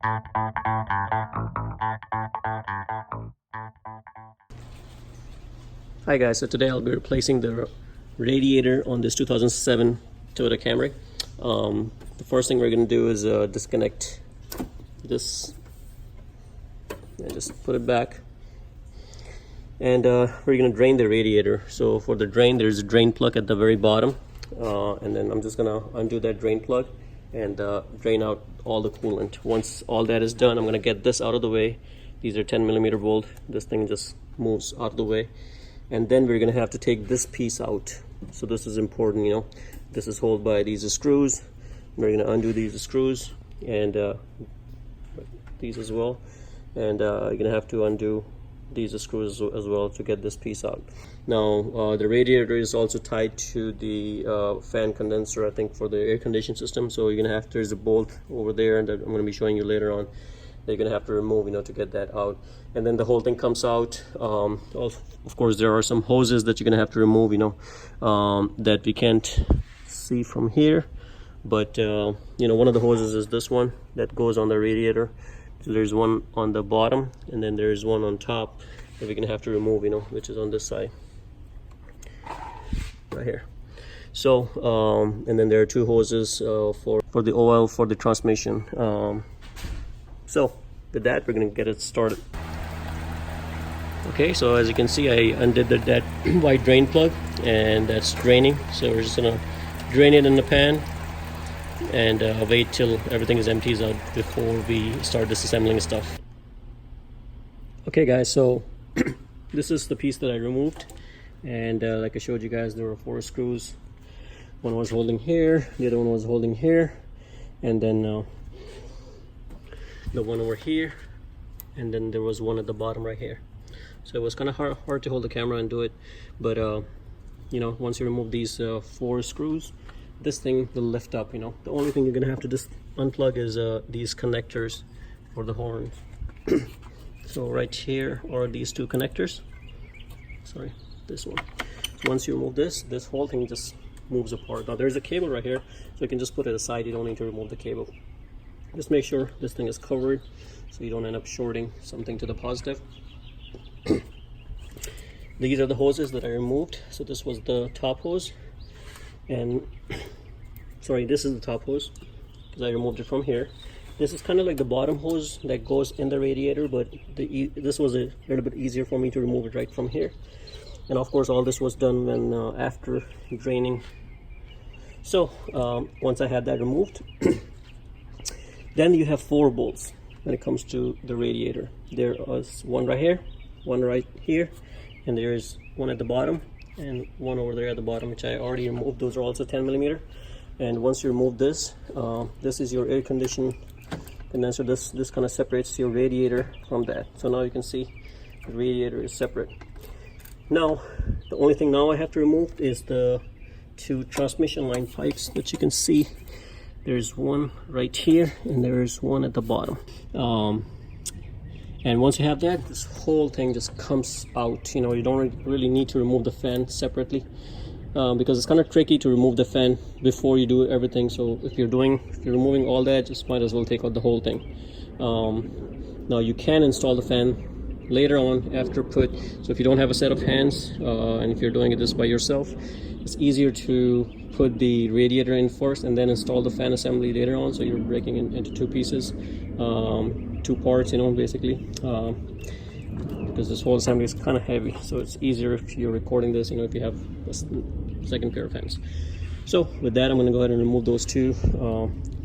Hi guys, so today I'll be replacing the radiator on this 2007 Toyota Camry. The first thing we're going to do is disconnect this and just put it back, and we're going to drain the radiator. So for the drain, there's a drain plug at the very bottom, and then I'm just going to undo that drain plug and drain out all the coolant. Once all that is done, I'm going to get this out of the way. These are 10mm bolt. This thing just moves out of the way. And then we're going to have to take this piece out. So this is important, you know. This is held by these screws. We're going to undo these screws and these as well. And you're going to have to undo these screws as well to get this piece out. Now the radiator is also tied to the fan condenser, I think, for the air conditioning system. So you're going to have, there's a bolt over there that I'm going to be showing you later on. They're going to have to remove, you know, to get that out. And then the whole thing comes out. Of course, there are some hoses that you're going to have to remove, you know, that we can't see from here. But, you know, one of the hoses is this one that goes on the radiator. So there's one on the bottom, and then there's one on top that we're going to have to remove, you know, which is on this side. Right here. So, and then there are two hoses for the oil for the transmission. So with that, we're going to get it started. Okay, so as you can see, I undid that white drain plug, and that's draining. So we're just going to drain it in the pan and wait till everything is empties out before we start disassembling stuff. Okay guys, so this is the piece that I removed, and like I showed you guys, there were 4 screws. One was holding here, the other one was holding here, and then the one over here, and then there was one at the bottom right here. So it was kind of hard to hold the camera and do it, but you know, once you remove these 4 screws, this thing will lift up, you know. The only thing you're gonna have to just unplug is these connectors for the horns. So right here are these 2 connectors. Sorry, this one. So once you remove this whole thing just moves apart. Now there's a cable right here, so you can just put it aside. You don't need to remove the cable. Just make sure this thing is covered so you don't end up shorting something to the positive. These are the hoses that I removed. So this was the top hose, and sorry, this is the top hose because I removed it from here. This is kind of like the bottom hose that goes in the radiator, but this was a little bit easier for me to remove it right from here. And of course all this was done when after draining. So once I had that removed, then you have 4 bolts when it comes to the radiator. There is one right here, one right here, and there is one at the bottom and one over there at the bottom, which I already removed. Those are also 10mm. And once you remove this, this is your air conditioning condenser. This kind of separates your radiator from that. So now you can see the radiator is separate. Now the only thing now I have to remove is the 2 transmission line pipes that you can see. There's one right here, and there's one at the bottom. And once you have that, this whole thing just comes out. You know, you don't really need to remove the fan separately, because it's kind of tricky to remove the fan before you do everything. So if you're removing all that, just might as well take out the whole thing. Now you can install the fan later on after put. So if you don't have a set of hands, and if you're doing this by yourself, it's easier to put the radiator in first and then install the fan assembly later on. So you're breaking it into 2 pieces, 2 parts, you know, basically, because this whole assembly is kind of heavy. So it's easier if you're recording this, you know, if you have a second pair of hands. So with that, I'm going to go ahead and remove those 2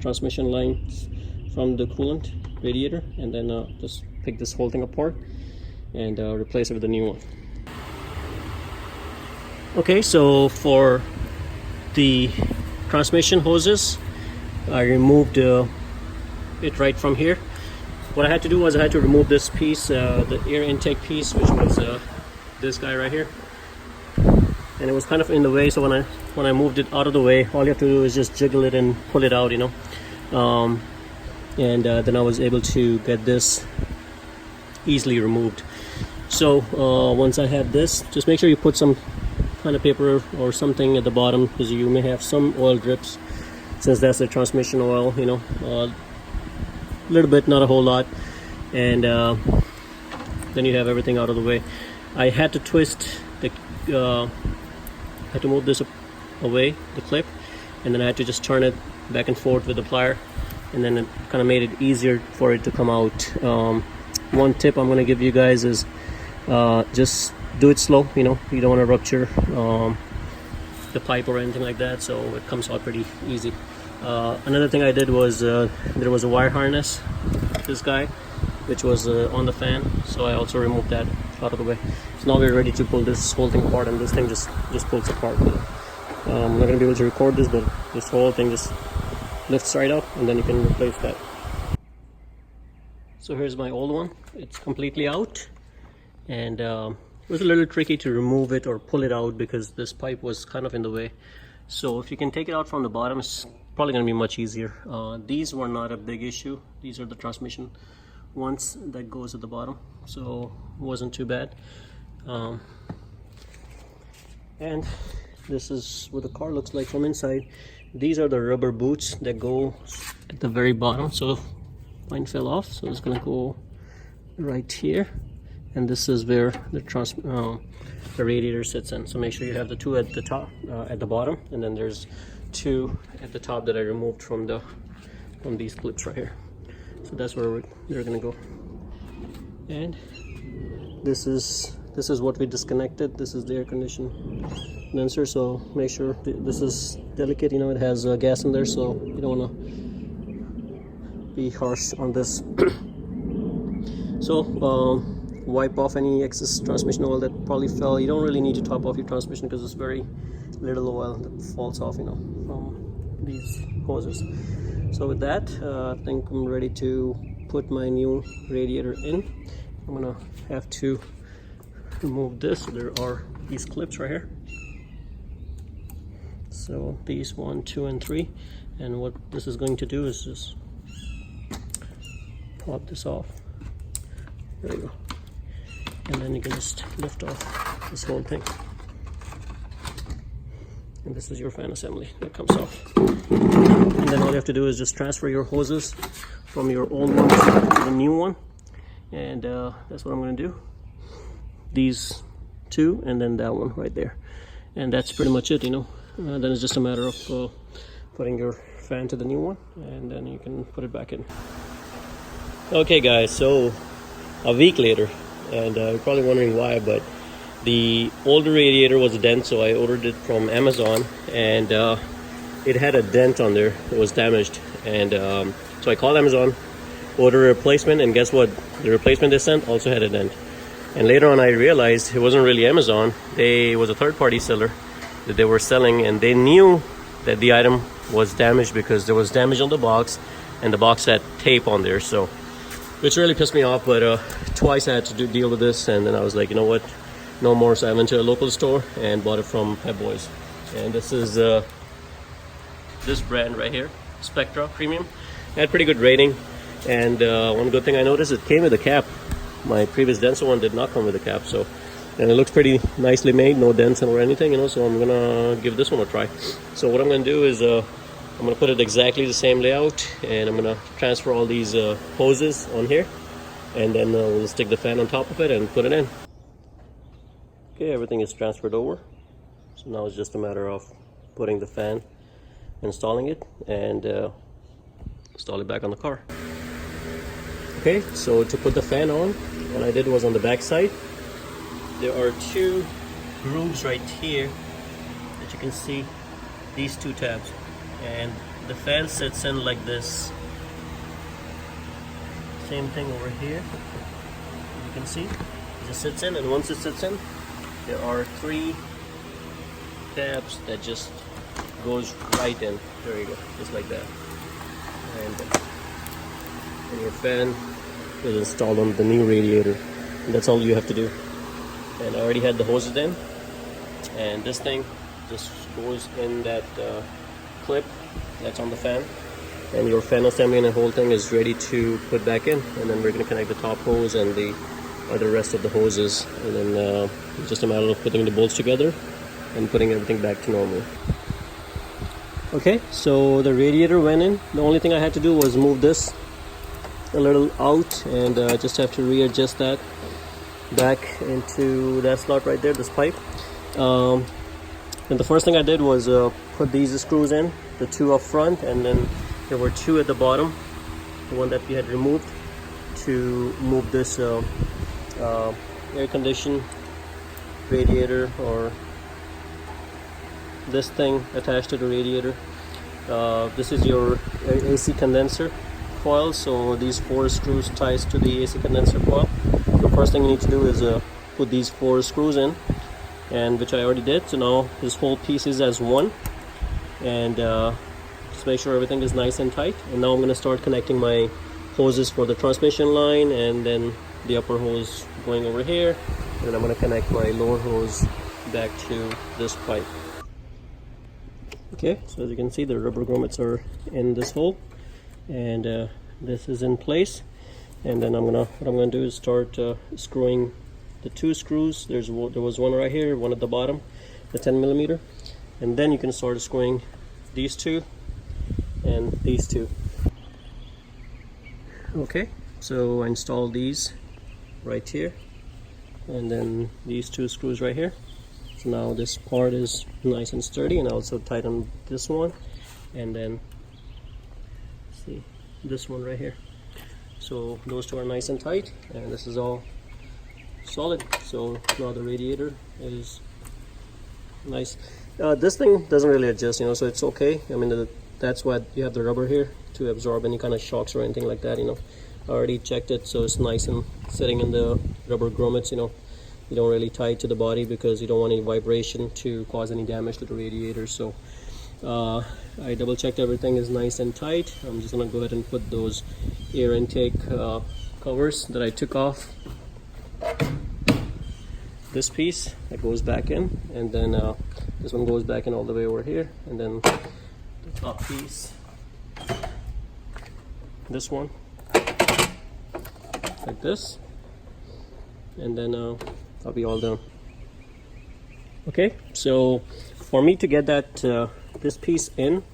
transmission lines from the coolant radiator, and then just pick this whole thing apart and replace it with a new one. Okay, so for the transmission hoses, I removed it right from here. What I had to do was I had to remove this piece, the air intake piece, which was this guy right here, and it was kind of in the way. So when I moved it out of the way, all you have to do is just jiggle it and pull it out, you know. And then I was able to get this easily removed. So once I had this, just make sure you put some kind of paper or something at the bottom, because you may have some oil drips, since that's the transmission oil, you know. a little bit, not a whole lot, and then you have everything out of the way. I had to twist the had to move this away, the clip, and then I had to just turn it back and forth with the plier, and then it kind of made it easier for it to come out. One tip I'm going to give you guys is just do it slow. You know, you don't want to rupture the pipe or anything like that, so it comes out pretty easy. Another thing I did was there was a wire harness, this guy, which was on the fan, so I also removed that out of the way. So now we're ready to pull this whole thing apart, and this thing just pulls apart. I'm not going to be able to record this, but this whole thing just lifts right up, and then you can replace that. So here's my old one. It's completely out, and it was a little tricky to remove it or pull it out because this pipe was kind of in the way. So if you can take it out from the bottom, it's probably going to be much easier. These were not a big issue. These are the transmission ones that goes at the bottom, so it wasn't too bad. And this is what the car looks like from inside. These are the rubber boots that go at the very bottom, so mine fell off, so it's gonna go right here, and this is where the radiator sits in. So make sure you have the two at the top, at the bottom, and then there's two at the top that I removed from these clips right here. So that's where they're gonna go. And this is what we disconnected. This is the air condition condenser, so make sure this is delicate. You know, it has gas in there, so you don't want to be harsh on this. So wipe off any excess transmission oil that probably fell. You don't really need to top off your transmission because it's very little oil that falls off, you know, from these hoses. So with that, I think I'm ready to put my new radiator in. I'm gonna have to remove this. There are these clips right here. So these 1, 2, and 3. And what this is going to do is just pop this off. There you go. And then you can just lift off this whole thing. And this is your fan assembly that comes off. And then all you have to do is just transfer your hoses from your old one to the new one. And that's what I'm going to do. These two, and then that one right there. And that's pretty much it, you know. Then it's just a matter of putting your fan to the new one, and then you can put it back in. Okay guys, so a week later, and you're probably wondering why, but the older radiator was a dent, so I ordered it from Amazon, and it had a dent on there. It was damaged, and so I called Amazon, ordered a replacement, and guess what? The replacement they sent also had a dent. And later on I realized it wasn't really Amazon. It was a third-party seller that they were selling, and they knew that the item was damaged because there was damage on the box, and the box had tape on there, so which really pissed me off. But twice I had to deal with this, and then I was like, you know what, no more. So I went to a local store and bought it from Pep Boys, and this is this brand right here, Spectra Premium. It had pretty good rating, and one good thing I noticed, it came with a cap. My previous Denso one did not come with a cap, so, and it looks pretty nicely made, no dents or anything, you know, so I'm gonna give this one a try. So what I'm gonna do is I'm gonna put it exactly the same layout, and I'm gonna transfer all these hoses on here, and then we'll stick the fan on top of it and put it in. Okay, everything is transferred over, so now it's just a matter of putting the fan, installing it, and install it back on the car. Okay, so to put the fan on, what I did was on the back side, there are two grooves right here that you can see, these two tabs, and the fan sits in like this. Same thing over here, you can see, it just sits in, and once it sits in, there are three tabs that just goes right in. There you go, just like that. And your fan is installed on the new radiator, and that's all you have to do. And I already had the hoses in, and this thing just goes in that clip that's on the fan, and your fan assembly and the whole thing is ready to put back in. And then we're going to connect the top hose and the other rest of the hoses, and then it's just a matter of putting the bolts together and putting everything back to normal. Okay, so the radiator went in. The only thing I had to do was move this a little out, and I just have to readjust that back into that slot right there, this pipe. And the first thing I did was put these screws in, the two up front, and then there were two at the bottom, the one that we had removed, to move this air condition radiator, or this thing attached to the radiator. This is your AC condenser coil, so these 4 screws ties to the AC condenser coil. The first thing you need to do is put these 4 screws in, and which I already did. So now this whole piece is as one, and just make sure everything is nice and tight. And now I'm going to start connecting my hoses for the transmission line, and then the upper hose going over here, and I'm going to connect my lower hose back to this pipe. Okay, so as you can see, the rubber grommets are in this hole, and this is in place. And then what I'm gonna do is start screwing the 2 screws. There was one right here, one at the bottom, the 10mm, and then you can start screwing these 2 and these 2. Okay, so I installed these right here, and then these 2 screws right here. So now this part is nice and sturdy, and I also tighten this one, and then see this one right here. So those 2 are nice and tight, and this is all solid. So now the radiator is nice. This thing doesn't really adjust, you know, so it's okay. I mean, that's why you have the rubber here, to absorb any kind of shocks or anything like that, you know. I already checked it, so it's nice and sitting in the rubber grommets, you know. You don't really tie it to the body because you don't want any vibration to cause any damage to the radiator. So I double checked everything is nice and tight. I'm just gonna go ahead and put those air intake covers that I took off. This piece that goes back in, and then this one goes back in all the way over here, and then the top piece, this one, like this, and then I'll be all done. Okay, so for me to get that this piece in,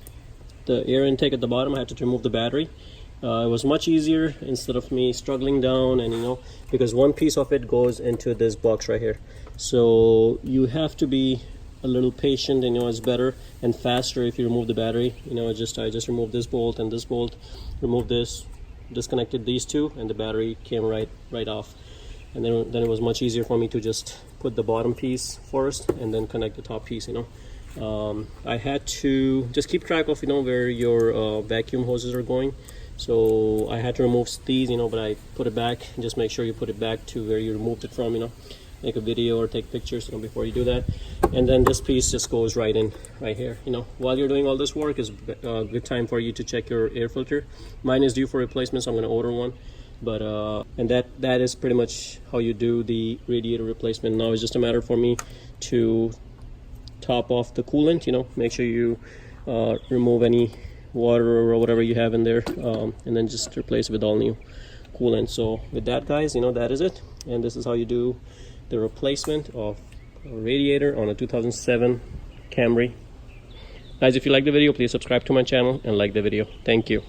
the air intake at the bottom, I had to remove the battery. It was much easier instead of me struggling down, and you know, because one piece of it goes into this box right here. So you have to be a little patient, and you know, it's better and faster if you remove the battery. You know, I just removed this bolt and this bolt, removed this, disconnected these 2, and the battery came right off. And then it was much easier for me to just put the bottom piece first and then connect the top piece, you know. I had to just keep track of, you know, where your vacuum hoses are going. So I had to remove these, you know, but I put it back. Just make sure you put it back to where you removed it from, you know. Make a video or take pictures, you know, before you do that. And then this piece just goes right in right here, you know. While you're doing all this work, is a good time for you to check your air filter. Mine is due for replacement, so I'm going to order one. But and that is pretty much how you do the radiator replacement. Now it's just a matter for me to top off the coolant, you know, make sure you remove any water or whatever you have in there, and then just replace it with all new coolant. So with that, guys, you know, that is it, and this is how you do the replacement of a radiator on a 2007 Camry. Guys, if you like the video, please subscribe to my channel and like the video. Thank you.